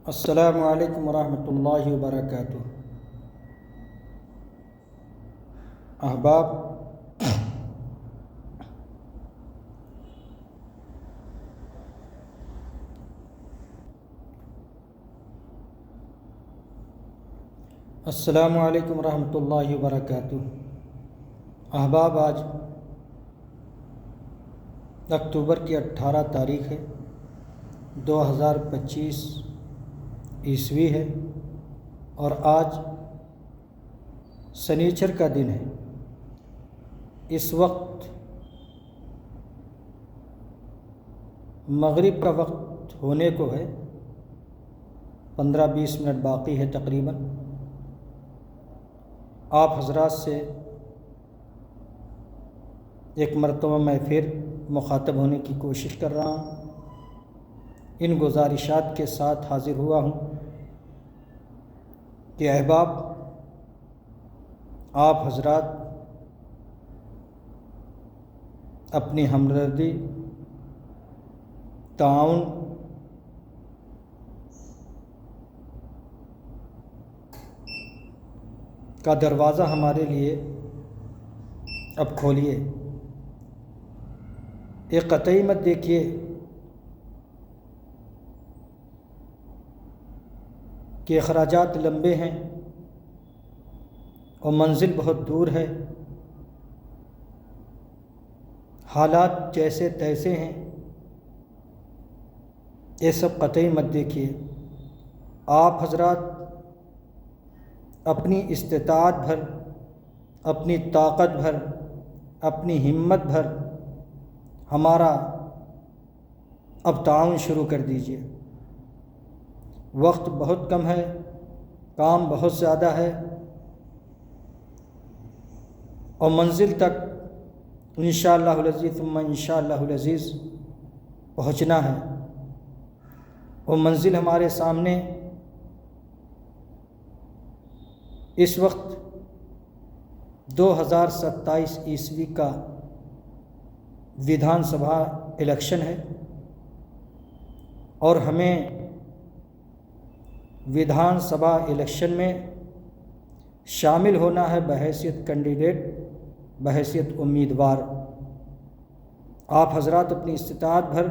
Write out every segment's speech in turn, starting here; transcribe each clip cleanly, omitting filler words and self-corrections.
السلام علیکم ورحمۃ اللہ وبرکاتہ۔ احباب، السلام علیکم ورحمۃ اللہ وبرکاتہ۔ احباب، آج اکتوبر کی 18 تاریخ ہے، 2025 عیسوی ہے، اور آج سنیچر کا دن ہے۔ اس وقت مغرب کا وقت ہونے کو ہے، 15-20 منٹ باقی ہے تقریباً۔ آپ حضرات سے ایک مرتبہ میں پھر مخاطب ہونے کی کوشش کر رہا ہوں، ان گزارشات کے ساتھ حاضر ہوا ہوں کہ احباب، آپ حضرات اپنی ہمدردی، تعاون کا دروازہ ہمارے لیے اب کھولیے۔ ایک قطعی مت دیکھیے کہ اخراجات لمبے ہیں اور منزل بہت دور ہے، حالات جیسے تیسے ہیں، یہ سب قطعی مت دیکھیے۔ آپ حضرات اپنی استطاعت بھر، اپنی طاقت بھر، اپنی ہمت بھر ہمارا اب تعاون شروع کر دیجیے۔ وقت بہت کم ہے، کام بہت زیادہ ہے، اور منزل تک انشاءاللہ العزیز ثم انشاءاللہ العزیز پہنچنا ہے۔ وہ منزل ہمارے سامنے اس وقت 2027 عیسوی کا ودھان سبھا الیکشن ہے، اور ہمیں ودھان سبھا الیکشن میں شامل ہونا ہے بحیثیت کینڈیڈیٹ، بحیثیت امیدوار۔ آپ حضرات اپنی استطاعت بھر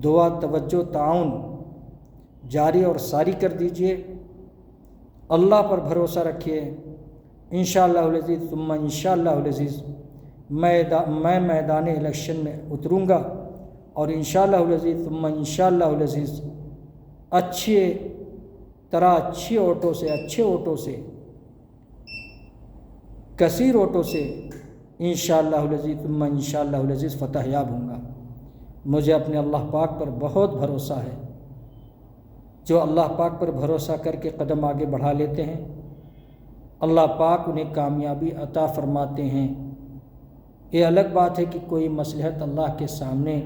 دعا، توجہ، تعاون جاری اور ساری کر دیجیے۔ اللہ پر بھروسہ رکھیے، انشاءاللہ العزیز ثم انشاءاللہ العزیز میں میدان الیکشن میں اتروں گا، اور انشاءاللہ العزیز ثم انشاءاللہ العزیز اچھے ووٹوں سے کثیر ووٹوں سے انشاءاللہ العزیز ثم انشاءاللہ العزیز فتح یاب ہوں گا۔ مجھے اپنے اللہ پاک پر بہت بھروسہ ہے۔ جو اللہ پاک پر بھروسہ کر کے قدم آگے بڑھا لیتے ہیں، اللہ پاک انہیں کامیابی عطا فرماتے ہیں۔ یہ الگ بات ہے کہ کوئی مصلحت اللہ کے سامنے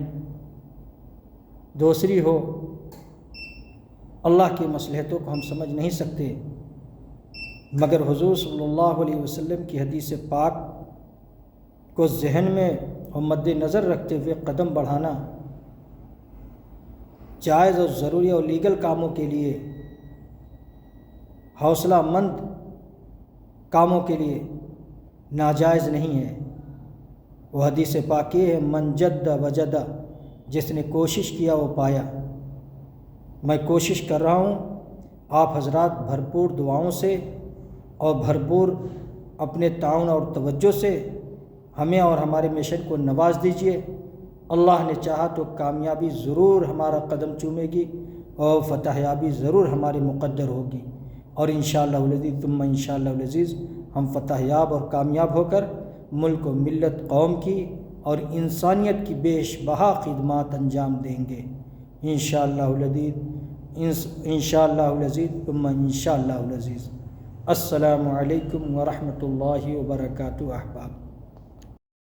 دوسری ہو، اللہ کی مصلحتوں کو ہم سمجھ نہیں سکتے، مگر حضور صلی اللہ علیہ وسلم کی حدیث پاک کو ذہن میں اور مد نظر رکھتے ہوئے قدم بڑھانا جائز اور ضروری اور لیگل کاموں کے لیے، حوصلہ مند کاموں کے لیے ناجائز نہیں ہے۔ وہ حدیث پاک یہ ہے، من جد وجد، جس نے کوشش کیا وہ پایا۔ میں کوشش کر رہا ہوں، آپ حضرات بھرپور دعاؤں سے اور بھرپور اپنے تعاون اور توجہ سے ہمیں اور ہمارے مشن کو نواز دیجیے۔ اللہ نے چاہا تو کامیابی ضرور ہمارا قدم چومے گی، اور فتح یابی ضرور ہماری مقدر ہوگی، اور انشاءاللہ العزیز ثم انشاءاللہ العزیز ہم فتح یاب اور کامیاب ہو کر ملک و ملت، قوم کی اور انسانیت کی بیش بہا خدمات انجام دیں گے انشاءاللہ العزیز ثم انشاءاللہ العزیز۔ السلام علیکم ورحمۃ اللہ وبرکاتہ۔ احباب۔